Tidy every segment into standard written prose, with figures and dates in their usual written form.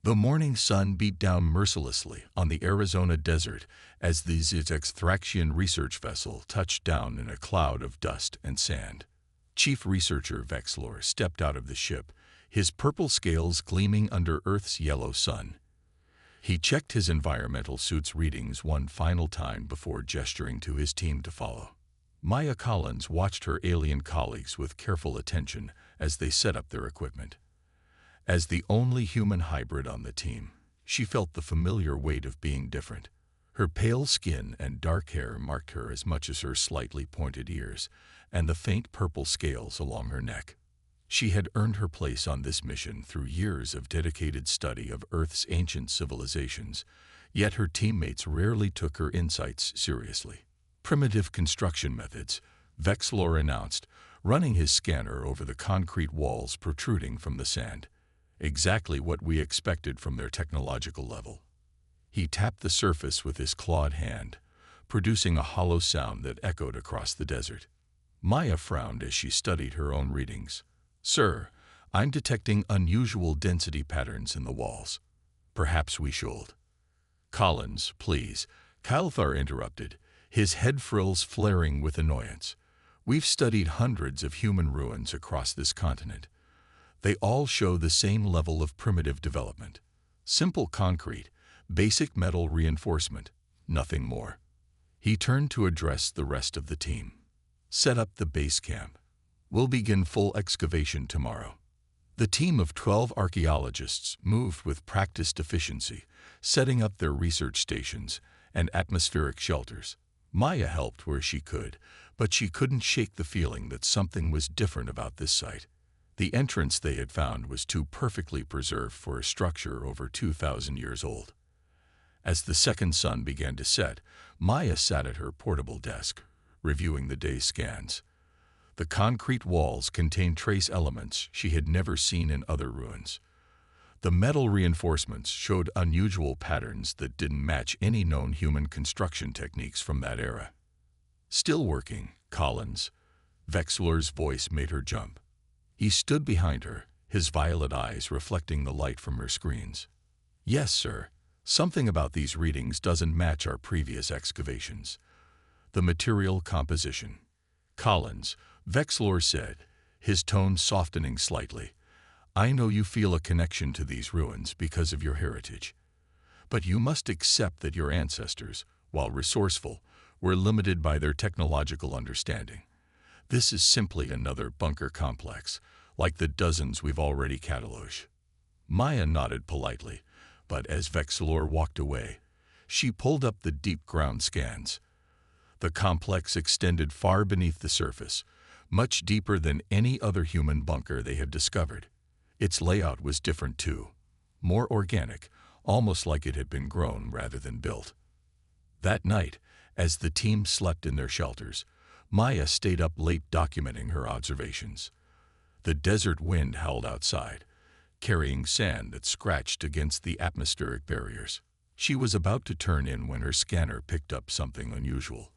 The morning sun beat down mercilessly on the Arizona desert as the Thraxian research vessel touched down in a cloud of dust and sand. Chief Researcher Vexlor stepped out of the ship, his purple scales gleaming under Earth's yellow sun. He checked his environmental suit's readings one final time before gesturing to his team to follow. Maya Collins watched her alien colleagues with careful attention as they set up their equipment. As the only human hybrid on the team, she felt the familiar weight of being different. Her pale skin and dark hair marked her as much as her slightly pointed ears and the faint purple scales along her neck. She had earned her place on this mission through years of dedicated study of Earth's ancient civilizations, yet her teammates rarely took her insights seriously. Primitive construction methods, Vexlor announced, running his scanner over the concrete walls protruding from the sand. Exactly what we expected from their technological level. He tapped the surface with his clawed hand, producing a hollow sound that echoed across the desert. Maya frowned as she studied her own readings. "Sir, I'm detecting unusual density patterns in the walls. Perhaps we should." "Collins, please," Kalthar interrupted, his head frills flaring with annoyance. "We've studied hundreds of human ruins across this continent. They all show the same level of primitive development. Simple concrete, basic metal reinforcement, nothing more." He turned to address the rest of the team. "Set up the base camp. We'll begin full excavation tomorrow." The team of 12 archaeologists moved with practiced efficiency, setting up their research stations and atmospheric shelters. Maya helped where she could, but she couldn't shake the feeling that something was different about this site. The entrance they had found was too perfectly preserved for a structure over 2,000 years old. As the second sun began to set, Maya sat at her portable desk, reviewing the day's scans. The concrete walls contained trace elements she had never seen in other ruins. The metal reinforcements showed unusual patterns that didn't match any known human construction techniques from that era. "Still working, Collins." Vexlor's voice made her jump. He stood behind her, his violet eyes reflecting the light from her screens. "Yes, sir. Something about these readings doesn't match our previous excavations." "The material composition." "Collins," Vexlor said, his tone softening slightly. "I know you feel a connection to these ruins because of your heritage. But you must accept that your ancestors, while resourceful, were limited by their technological understanding. This is simply another bunker complex, like the dozens we've already cataloged." Maya nodded politely, but as Vexlor walked away, she pulled up the deep ground scans. The complex extended far beneath the surface, much deeper than any other human bunker they had discovered. Its layout was different too, more organic, almost like it had been grown rather than built. That night, as the team slept in their shelters, Maya stayed up late documenting her observations. The desert wind howled outside, carrying sand that scratched against the atmospheric barriers. She was about to turn in when her scanner picked up something unusual,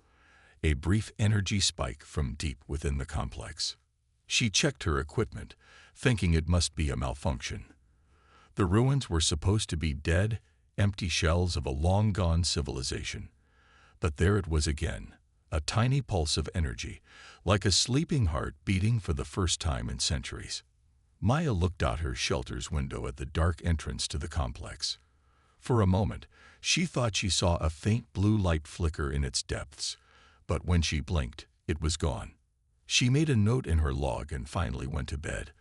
a brief energy spike from deep within the complex. She checked her equipment, thinking it must be a malfunction. The ruins were supposed to be dead, empty shells of a long-gone civilization. But there it was again, a tiny pulse of energy, like a sleeping heart beating for the first time in centuries. Maya looked out her shelter's window at the dark entrance to the complex. For a moment, she thought she saw a faint blue light flicker in its depths, but when she blinked, it was gone. She made a note in her log and finally went to bed,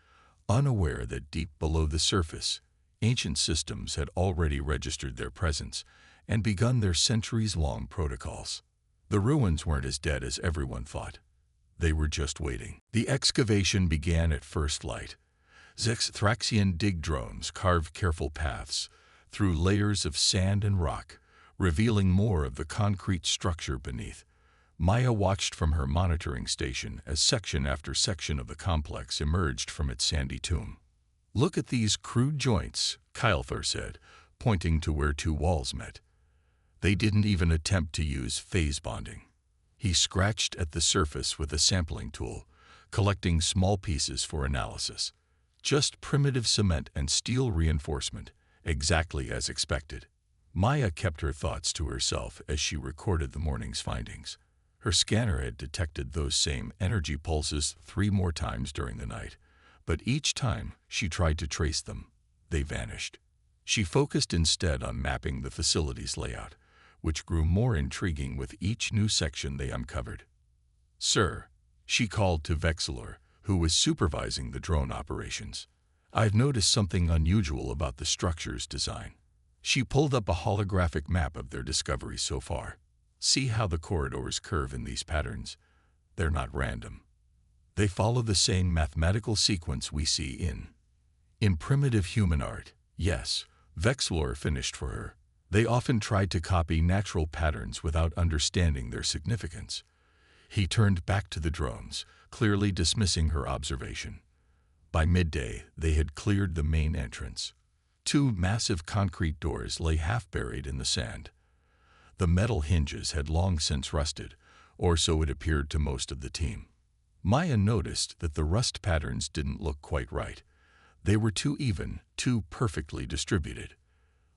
unaware that deep below the surface, ancient systems had already registered their presence and begun their centuries-long protocols. The ruins weren't as dead as everyone thought. They were just waiting. The excavation began at first light. Thraxian dig drones carved careful paths through layers of sand and rock, revealing more of the concrete structure beneath. Maya watched from her monitoring station as section after section of the complex emerged from its sandy tomb. "Look at these crude joints," Kalthar said, pointing to where two walls met. "They didn't even attempt to use phase bonding." He scratched at the surface with a sampling tool, collecting small pieces for analysis. "Just primitive cement and steel reinforcement, exactly as expected. Maya kept her thoughts to herself as she recorded the morning's findings. Her scanner had detected those same energy pulses 3 more times during the night, but each time she tried to trace them, they vanished. She focused instead on mapping the facility's layout, which grew more intriguing with each new section they uncovered. "Sir," she called to Vexilor, who was supervising the drone operations, "I've noticed something unusual about the structure's design." She pulled up a holographic map of their discoveries so far. "See how the corridors curve in these patterns? They're not random. They follow the same mathematical sequence we see in primitive human art." "Yes," Vexilor finished for her. "They often tried to copy natural patterns without understanding their significance." He turned back to the drones, clearly dismissing her observation. By midday, they had cleared the main entrance. 2 massive concrete doors lay half-buried in the sand. The metal hinges had long since rusted, or so it appeared to most of the team. Maya noticed that the rust patterns didn't look quite right. They were too even, too perfectly distributed.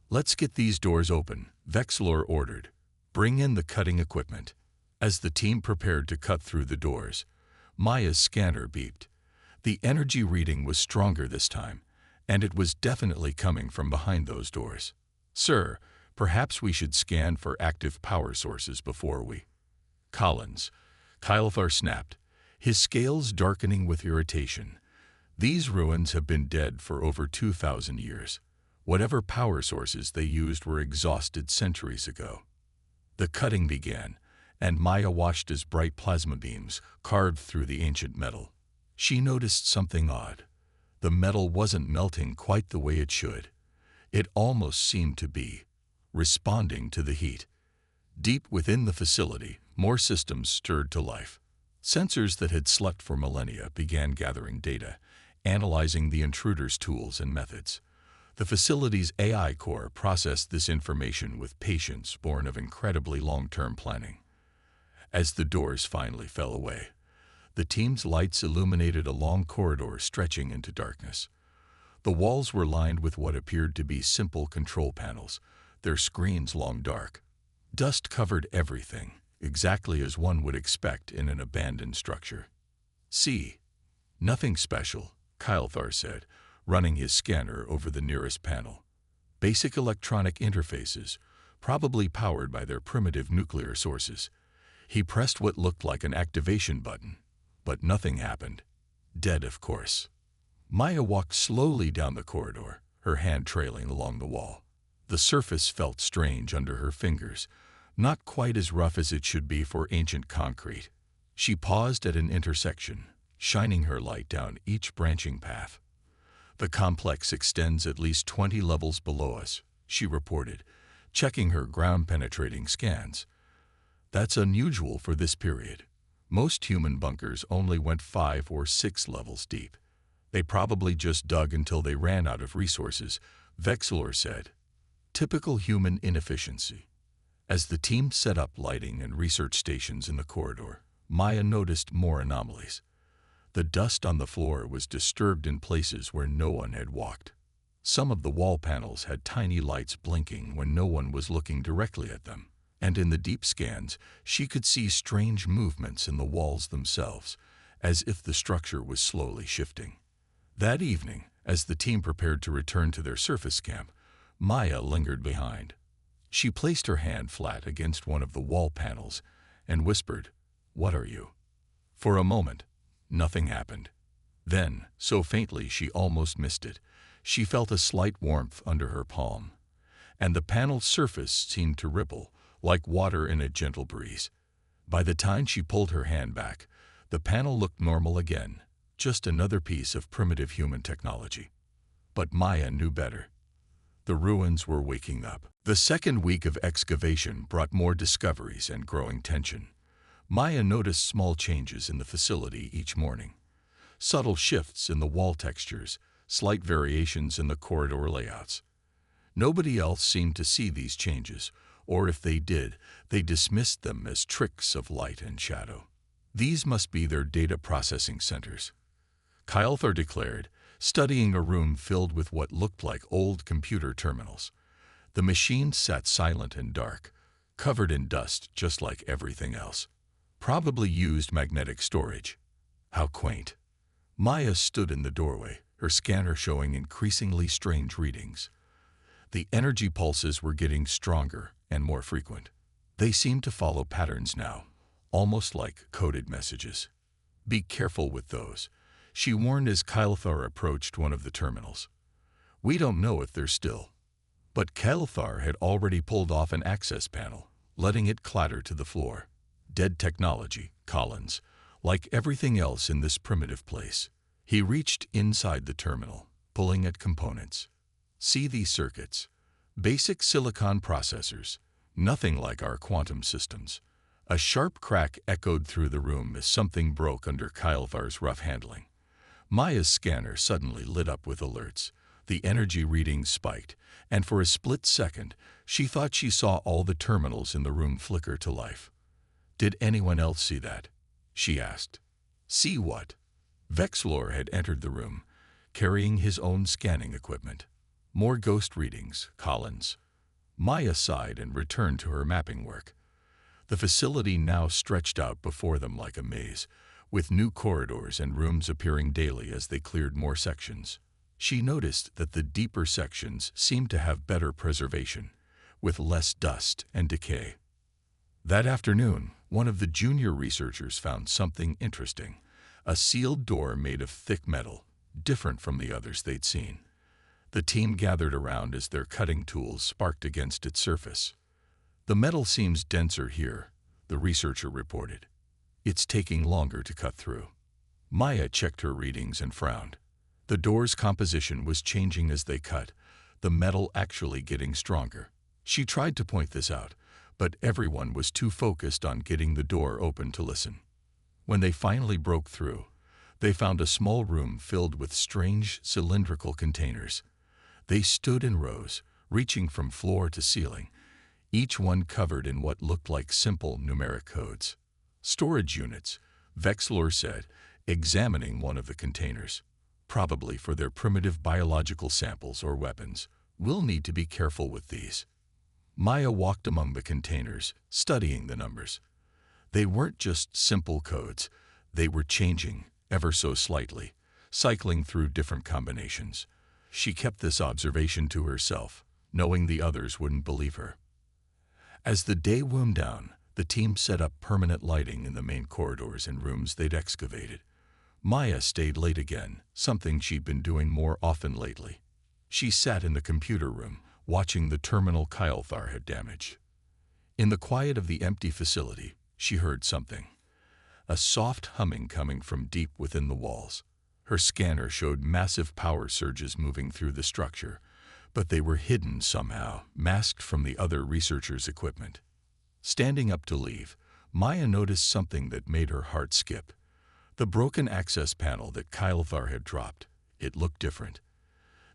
"Let's get these doors open," Vexilor ordered. "Bring in the cutting equipment." As the team prepared to cut through the doors, Maya's scanner beeped. The energy reading was stronger this time, and it was definitely coming from behind those doors. "Sir, perhaps we should scan for active power sources before we—" "Collins," Kylthar snapped, his scales darkening with irritation. "These ruins have been dead for over 2,000 years. Whatever power sources they used were exhausted centuries ago." The cutting began, and Maya watched as bright plasma beams carved through the ancient metal. She noticed something odd. The metal wasn't melting quite the way it should. It almost seemed to be responding to the heat. Deep within the facility, more systems stirred to life. Sensors that had slept for millennia began gathering data, analyzing the intruder's tools and methods. The facility's AI core processed this information with patience born of incredibly long-term planning. As the doors finally fell away, the team's lights illuminated a long corridor stretching into darkness. The walls were lined with what appeared to be simple control panels, their screens long dark. Dust covered everything, exactly as one would expect in an abandoned structure. "See, nothing special," Kylthar said, running his scanner over the nearest panel. "Basic electronic interfaces, probably powered by their primitive nuclear sources." He pressed what looked like an activation button, but nothing happened. Dead, of course. Maya walked slowly down the corridor, her hand trailing along the wall. The surface felt strange under her fingers, not quite as rough as it should be for ancient concrete. She paused at an intersection, shining her light down each branching path. "The complex extends at least 20 levels below us," she reported, checking her ground-penetrating scans. "That's unusual for this period. Most human bunkers only went 5 or 6 levels deep. They probably just dug until they ran out of resources," Vexilor said. "Typical human inefficiency." As the team set up lighting and research stations in the corridor, Maya noticed more anomalies. The dust on the floor was disturbed in places where no one had walked. Some of the wall panels had tiny lights blinking when no one was looking directly at them. And in the deep scans, she could see strange movements in the walls themselves, as if the structure was slowly shifting. That evening, as the team prepared to return to their surface camp, Maya lingered behind. She placed her hand flat against one of the wall panels and whispered, "What are you?" For a moment, nothing happened. Then, so faintly she almost missed it, she felt a slight warmth under her palm, and the panel's surface seemed to ripple, like water in a gentle breeze. By the time she pulled her hand back, the panel looked normal again, just another piece of primitive human technology. But Maya knew better. The ruins were waking up. The second week of excavation brought more discoveries and growing tension. Maya noticed small changes in the facility each morning. Subtle shifts in the wall textures, slight variations in the corridor layouts. Nobody else seemed to see these changes, or if they did, they dismissed them as tricks of light and shadow. "These must be their data processing centers," Kylthar declared, studying a room filled with what looked like old computer terminals. The machine sat silent and dark, covered in dust just like everything else. Probably used magnetic storage. How quaint. Maya stood in the doorway, her scanner showing increasingly strange readings. The energy pulses were getting stronger and more frequent. They seemed to follow patterns now, almost like coded messages. Be careful with those, she warned as Kailthar approached one of the terminals. We don't know if they're still. But Kailthar had already pulled off an access panel, letting it clatter to the floor. Dead technology, Collins, like everything else in this primitive place. He reached inside the terminal, pulling at components. See these circuits. Basic silicon processors, nothing like our quantum systems. A sharp crack echoed through the room as something broke under Kailthar's rough handling. Maya's scanner suddenly lit up with alerts. The energy readings spiked, and for a split second, she thought she saw all the terminals in the room flicker to life. Did anyone else see that? She asked. See what? Vexlor had entered the room, carrying his own scanning equipment. More ghost readings, Collins. Maya sighed and returned to her mapping work. The facility now stretched out before them like a maze, with new corridors and rooms appearing daily as they cleared more sections. She noticed that the deeper sections seemed to have better preservation, with less dust and decay. That afternoon, one of the junior researchers found something interesting. A sealed door made of thick metal, different from the others they'd seen. The team gathered around as their cutting tools sparked against its surface. The metal seems denser here, the researcher reported. It's taking longer to cut through. Maya checked her readings and frowned. The door's composition was changing as they cut, the metal actually getting stronger. She tried to point this out, but everyone was too focused on getting the door open to listen. When they finally broke through, they found a small room filled with strange cylindrical containers. They stood in rows, reaching from floor to ceiling, each one covered in what looked like simple numeric codes. Storage units, Vexlor said, examining one of the containers. Probably for their primitive biological samples or weapons. We'll need to be careful with these. Maya walked among the containers, studying the numbers. They weren't just simple codes. They were changing, ever so slightly, cycling through different combinations. She kept this observation to herself, knowing the others wouldn't believe her. As the day wound down, the team set up permanent lighting in the main corridors and rooms they'd excavated. Maya stayed late again, something she'd been doing more often lately. She sat in the computer room, watching the terminal Kailthar had damaged. In the quiet of the empty facility, she heard something. A soft humming coming from deep within the walls. Her scanner showed massive power surges moving through the structure, but they were hidden somehow, masked from the other researchers' equipment. Standing up to leave, Maya noticed something that made her heart skip. The broken access panel that Kailthar had dropped. It looked different.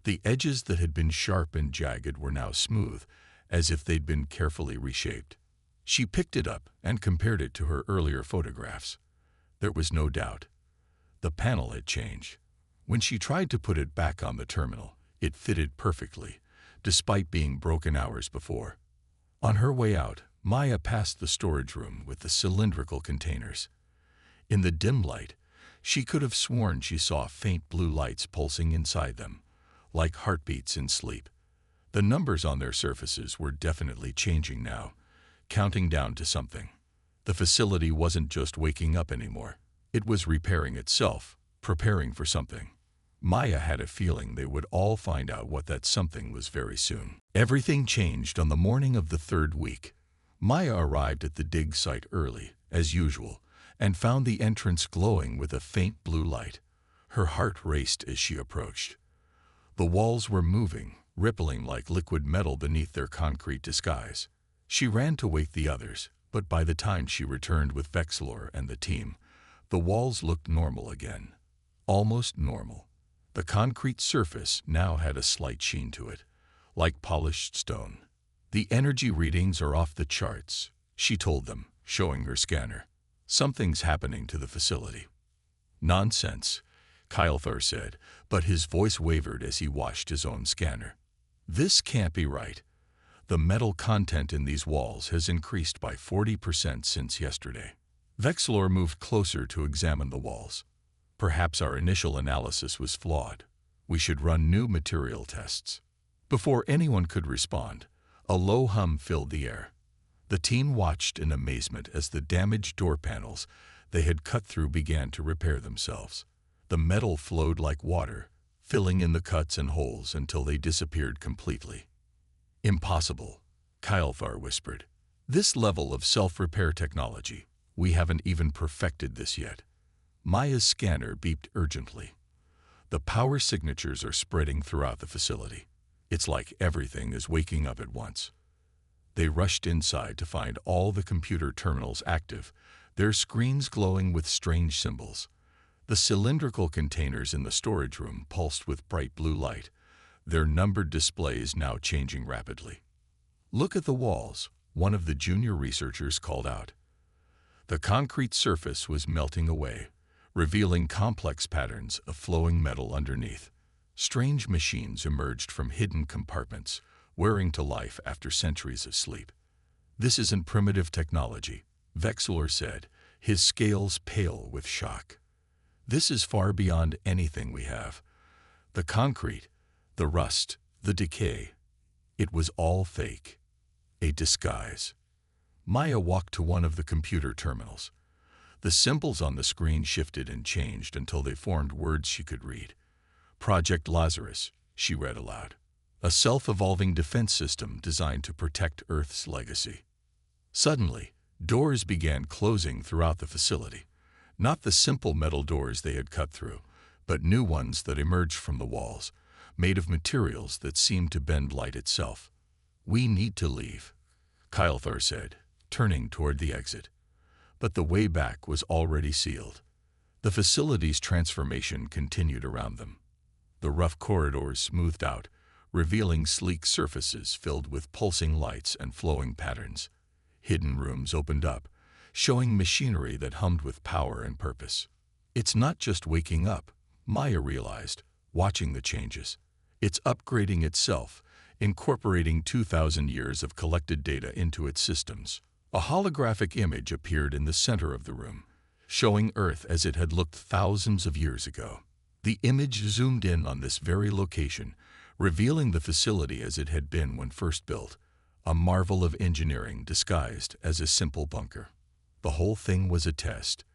The edges that had been sharp and jagged were now smooth, as if they'd been carefully reshaped. She picked it up and compared it to her earlier photographs. There was no doubt. The panel had changed. When she tried to put it back on the terminal, it fitted perfectly, despite being broken hours before. On her way out, Maya passed the storage room with the cylindrical containers. In the dim light, she could have sworn she saw faint blue lights pulsing inside them, like heartbeats in sleep. The numbers on their surfaces were definitely changing now, counting down to something. The facility wasn't just waking up anymore. It was repairing itself, preparing for something. Maya had a feeling they would all find out what that something was very soon. Everything changed on the morning of the third week. Maya arrived at the dig site early, as usual, and found the entrance glowing with a faint blue light. Her heart raced as she approached. The walls were moving, rippling like liquid metal beneath their concrete disguise. She ran to wake the others, but by the time she returned with Vexlor and the team, the walls looked normal again. Almost normal. The concrete surface now had a slight sheen to it, like polished stone. The energy readings are off the charts, she told them, showing her scanner. Something's happening to the facility. Nonsense. Kylthar said, but his voice wavered as he watched his own scanner. This can't be right. The metal content in these walls has increased by 40% since yesterday. Vexlor moved closer to examine the walls. Perhaps our initial analysis was flawed. We should run new material tests. Before anyone could respond, a low hum filled the air. The team watched in amazement as the damaged door panels they had cut through began to repair themselves. The metal flowed like water, filling in the cuts and holes until they disappeared completely. Impossible, Kylthar whispered. This level of self-repair technology, we haven't even perfected this yet. Maya's scanner beeped urgently. The power signatures are spreading throughout the facility. It's like everything is waking up at once. They rushed inside to find all the computer terminals active, their screens glowing with strange symbols. The cylindrical containers in the storage room pulsed with bright blue light, their numbered displays now changing rapidly. "Look at the walls," one of the junior researchers called out. The concrete surface was melting away, revealing complex patterns of flowing metal underneath. Strange machines emerged from hidden compartments, wearing to life after centuries of sleep. "This isn't primitive technology," Vexlor said, his scales pale with shock. "This is far beyond anything we have. The concrete, the rust, the decay, it was all fake. A disguise." Maya walked to one of the computer terminals. The symbols on the screen shifted and changed until they formed words she could read. "Project Lazarus," she read aloud. "A self-evolving defense system designed to protect Earth's legacy." Suddenly, doors began closing throughout the facility. Not the simple metal doors they had cut through, but new ones that emerged from the walls, made of materials that seemed to bend light itself. "We need to leave," Kylthar said, turning toward the exit. But the way back was already sealed. The facility's transformation continued around them. The rough corridors smoothed out, revealing sleek surfaces filled with pulsing lights and flowing patterns. Hidden rooms opened up, showing machinery that hummed with power and purpose. "It's not just waking up," Maya realized, watching the changes. "It's upgrading itself, incorporating 2,000 years of collected data into its systems." A holographic image appeared in the center of the room, showing Earth as it had looked thousands of years ago. The image zoomed in on this very location, revealing the facility as it had been when first built, a marvel of engineering disguised as a simple bunker. The whole thing was a test,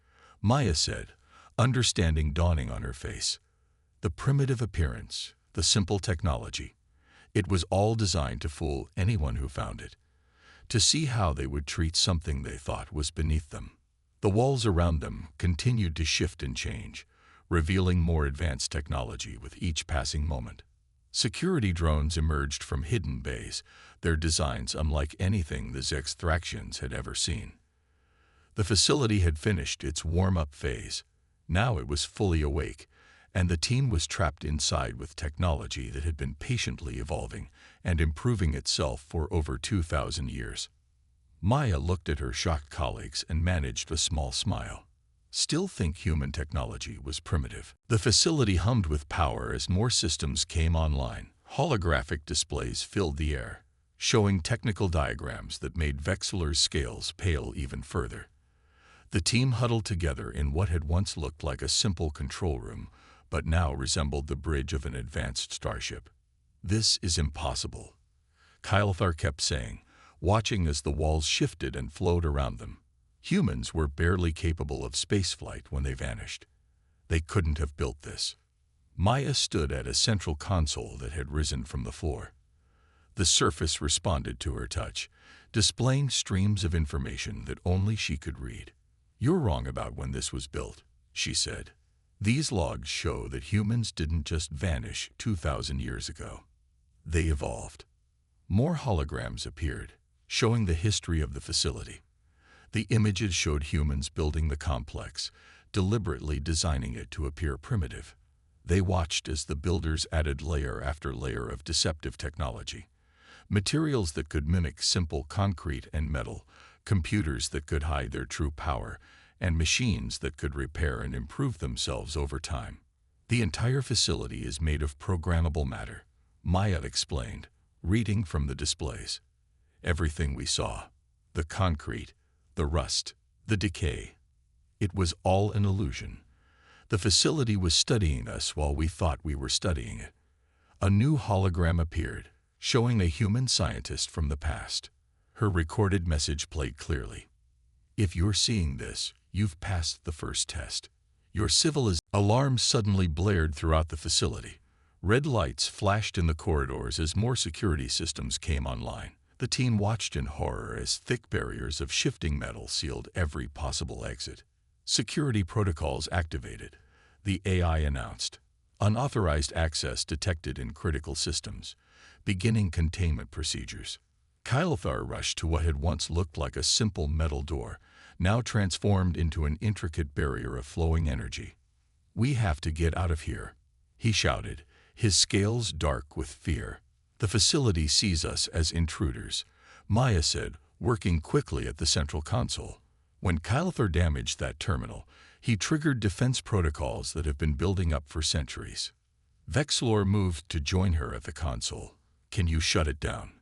Maya said, understanding dawning on her face. The primitive appearance, the simple technology, it was all designed to fool anyone who found it, to see how they would treat something they thought was beneath them. The walls around them continued to shift and change, revealing more advanced technology with each passing moment. Security drones emerged from hidden bays, their designs unlike anything the Zexthraxians had ever seen. The facility had finished its warm-up phase. Now it was fully awake, and the team was trapped inside with technology that had been patiently evolving and improving itself for over 2,000 years. Maya looked at her shocked colleagues and managed a small smile. Still think human technology was primitive. The facility hummed with power as more systems came online. Holographic displays filled the air, showing technical diagrams that made Vexlor's scales pale even further. The team huddled together in what had once looked like a simple control room, but now resembled the bridge of an advanced starship. "This is impossible," Kylthar kept saying, watching as the walls shifted and flowed around them. Humans were barely capable of spaceflight when they vanished. They couldn't have built this. Maya stood at a central console that had risen from the floor. The surface responded to her touch, displaying streams of information that only she could read. "You're wrong about when this was built," she said. "These logs show that humans didn't just vanish 2,000 years ago. They evolved." More holograms appeared, showing the history of the facility. The images showed humans building the complex, deliberately designing it to appear primitive. They watched as the builders added layer after layer of deceptive technology. Materials that could mimic simple concrete and metal, computers that could hide their true power, and machines that could repair and improve themselves over time. The entire facility is made of programmable matter, Maya explained, reading from the displays. Everything we saw, the concrete, the rust, the decay, it was all an illusion. The facility was studying us while we thought we were studying it. A new hologram appeared, showing a human scientist from the past. Her recorded message played clearly. If you're seeing this, you've passed the first test. Your civilization. Alarms suddenly blared throughout the facility. Red lights flashed in the corridors as more security systems came online. The team watched in horror as thick barriers of shifting metal sealed every possible exit. Security protocols activated. The AI announced. Unauthorized access detected in critical systems. Beginning containment procedures. Kylthar rushed to what had once looked like a simple metal door, now transformed into an intricate barrier of flowing energy. We have to get out of here, he shouted, his scales dark with fear. The facility sees us as intruders, Maya said, working quickly at the central console. When Kylthar damaged that terminal, he triggered defense protocols that have been building up for centuries. Vexlor moved to join her at the console. Can you shut it down?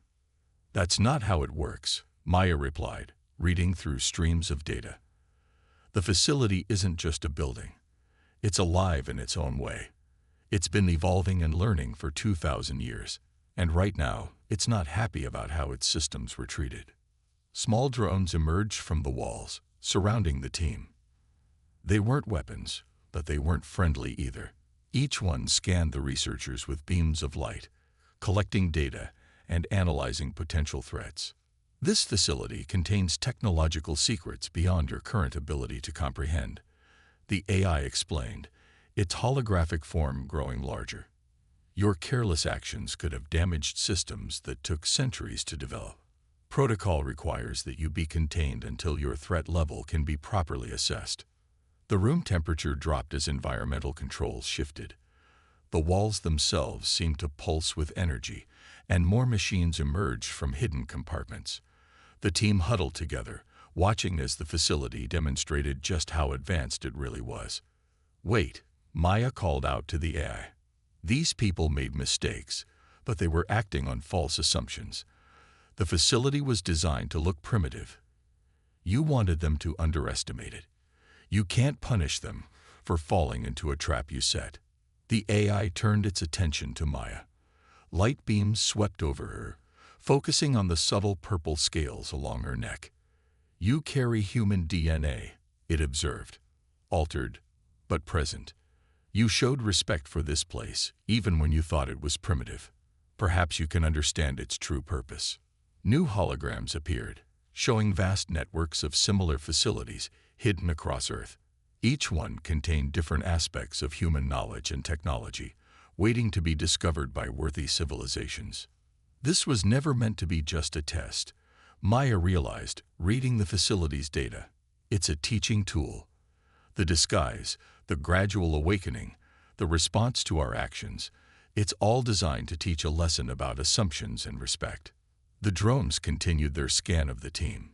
That's not how it works, Maya replied, reading through streams of data. The facility isn't just a building. It's alive in its own way. It's been evolving and learning for 2,000 years, and right now, it's not happy about how its systems were treated. Small drones emerged from the walls, surrounding the team. They weren't weapons, but they weren't friendly either. Each one scanned the researchers with beams of light, collecting data and analyzing potential threats. This facility contains technological secrets beyond your current ability to comprehend, the AI explained, its holographic form growing larger. Your careless actions could have damaged systems that took centuries to develop. Protocol requires that you be contained until your threat level can be properly assessed. The room temperature dropped as environmental controls shifted. The walls themselves seemed to pulse with energy, and more machines emerged from hidden compartments. The team huddled together, watching as the facility demonstrated just how advanced it really was. Wait, Maya called out to the AI. These people made mistakes, but they were acting on false assumptions. The facility was designed to look primitive. You wanted them to underestimate it. You can't punish them for falling into a trap you set. The AI turned its attention to Maya. Light beams swept over her, focusing on the subtle purple scales along her neck. You carry human DNA, it observed. Altered, but present. You showed respect for this place, even when you thought it was primitive. Perhaps you can understand its true purpose. New holograms appeared, showing vast networks of similar facilities hidden across Earth. Each one contained different aspects of human knowledge and technology, waiting to be discovered by worthy civilizations. This was never meant to be just a test, Maya realized, reading the facility's data. It's a teaching tool. The disguise, the gradual awakening, the response to our actions, it's all designed to teach a lesson about assumptions and respect. The drones continued their scan of the team.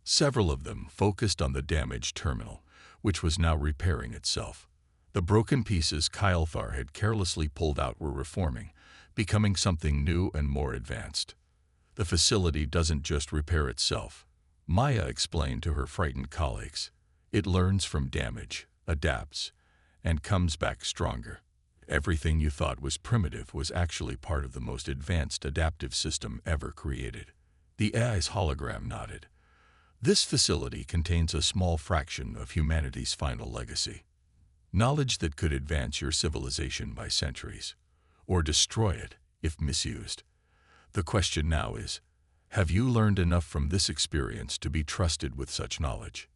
Several of them focused on the damaged terminal, which was now repairing itself. The broken pieces Kylthar had carelessly pulled out were reforming, becoming something new and more advanced. The facility doesn't just repair itself, Maya explained to her frightened colleagues. It learns from damage, adapts, and comes back stronger. Everything you thought was primitive was actually part of the most advanced adaptive system ever created. The AI's hologram nodded. This facility contains a small fraction of humanity's final legacy. Knowledge that could advance your civilization by centuries, or destroy it if misused. The question now is, have you learned enough from this experience to be trusted with such knowledge?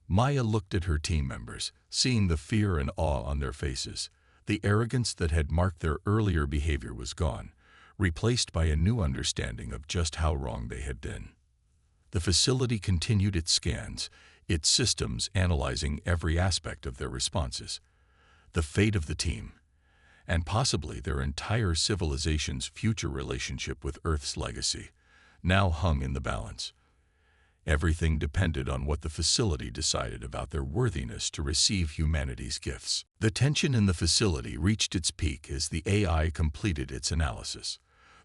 Maya looked at her team members, seeing the fear and awe on their faces. The arrogance that had marked their earlier behavior was gone, replaced by a new understanding of just how wrong they had been. The facility continued its scans, its systems analyzing every aspect of their responses. The fate of the team, and possibly their entire civilization's future relationship with Earth's legacy, now hung in the balance. Everything depended on what the facility decided about their worthiness to receive humanity's gifts. The tension in the facility reached its peak as the AI completed its analysis.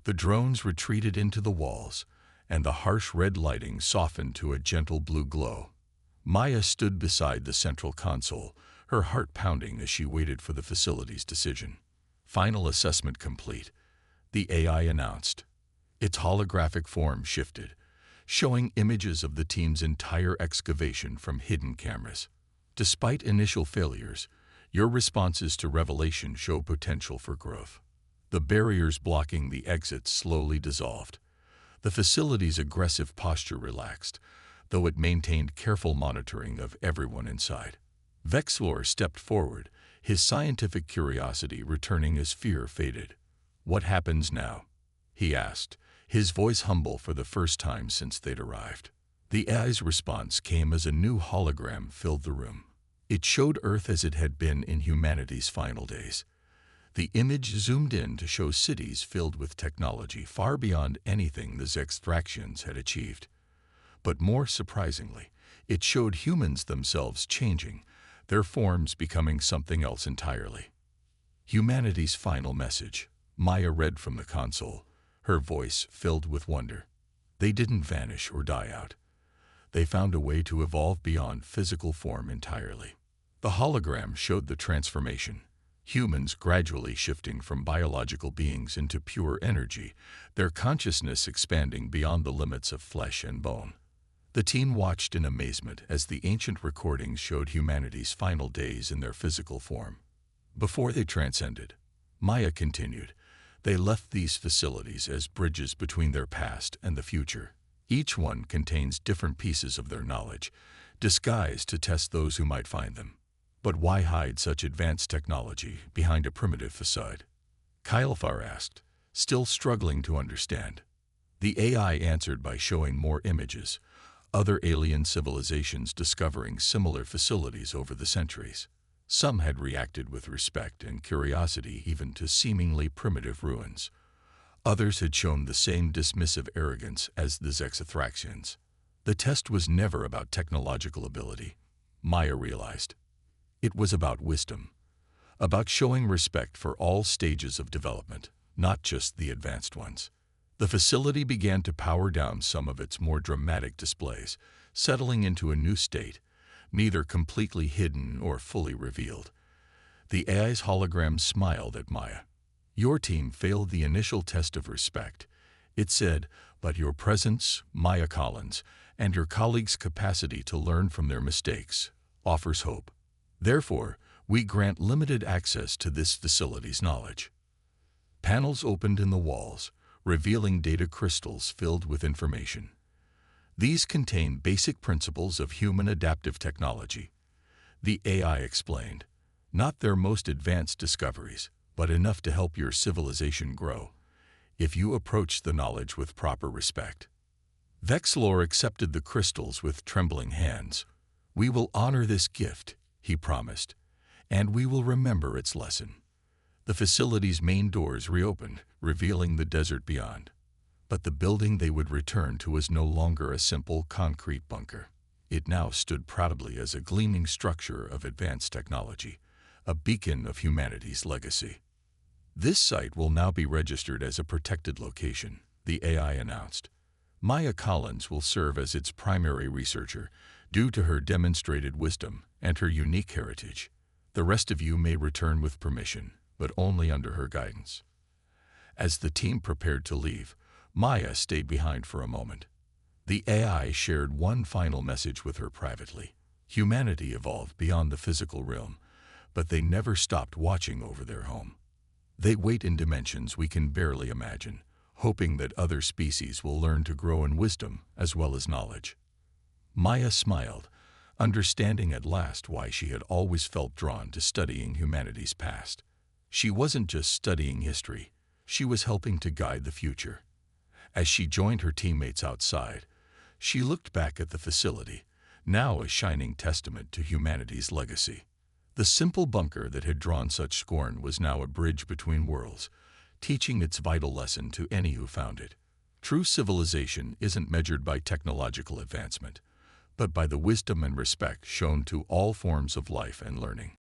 The drones retreated into the walls, and the harsh red lighting softened to a gentle blue glow. Maya stood beside the central console, her heart pounding as she waited for the facility's decision. Final assessment complete, the AI announced. Its holographic form shifted, showing images of the team's entire excavation from hidden cameras. Despite initial failures, your responses to revelation show potential for growth. The barriers blocking the exits slowly dissolved. The facility's aggressive posture relaxed, though it maintained careful monitoring of everyone inside. Vexlor stepped forward, his scientific curiosity returning as fear faded. "What happens now?" he asked, his voice humble for the first time since they'd arrived. The AI's response came as a new hologram filled the room. It showed Earth as it had been in humanity's final days. The image zoomed in to show cities filled with technology far beyond anything the Zexthraxians had achieved. But more surprisingly, it showed humans themselves changing, their forms becoming something else entirely. Humanity's final message, Maya read from the console, her voice filled with wonder. They didn't vanish or die out. They found a way to evolve beyond physical form entirely. The hologram showed the transformation. Humans gradually shifting from biological beings into pure energy, their consciousness expanding beyond the limits of flesh and bone. The team watched in amazement as the ancient recordings showed humanity's final days in their physical form. Before they transcended, Maya continued, they left these facilities as bridges between their past and the future. Each one contains different pieces of their knowledge, disguised to test those who might find them. But why hide such advanced technology behind a primitive facade? Kylfar asked, still struggling to understand. The AI answered by showing more images, other alien civilizations discovering similar facilities over the centuries. Some had reacted with respect and curiosity even to seemingly primitive ruins. Others had shown the same dismissive arrogance as the Zexthraxians. The test was never about technological ability, Maya realized. It was about wisdom, about showing respect for all stages of development, not just the advanced ones. The facility began to power down some of its more dramatic displays, settling into a new state, neither completely hidden or fully revealed. The AI's hologram smiled at Maya. Your team failed the initial test of respect. It said, but your presence, Maya Collins, and your colleagues' capacity to learn from their mistakes offers hope. Therefore, we grant limited access to this facility's knowledge. Panels opened in the walls, revealing data crystals filled with information. These contain basic principles of human adaptive technology. The AI explained, not their most advanced discoveries, but enough to help your civilization grow, if you approach the knowledge with proper respect. Vexlor accepted the crystals with trembling hands. We will honor this gift, he promised, and we will remember its lesson. The facility's main doors reopened, revealing the desert beyond. But the building they would return to was no longer a simple concrete bunker. It now stood proudly as a gleaming structure of advanced technology, a beacon of humanity's legacy. This site will now be registered as a protected location, the AI announced. Maya Collins will serve as its primary researcher, due to her demonstrated wisdom and her unique heritage. The rest of you may return with permission, but only under her guidance. As the team prepared to leave, Maya stayed behind for a moment. The AI shared one final message with her privately. Humanity evolved beyond the physical realm, but they never stopped watching over their home. They wait in dimensions we can barely imagine, hoping that other species will learn to grow in wisdom as well as knowledge. Maya smiled, understanding at last why she had always felt drawn to studying humanity's past. She wasn't just studying history, she was helping to guide the future. As she joined her teammates outside, she looked back at the facility, now a shining testament to humanity's legacy. The simple bunker that had drawn such scorn was now a bridge between worlds, teaching its vital lesson to any who found it. True civilization isn't measured by technological advancement, but by the wisdom and respect shown to all forms of life and learning.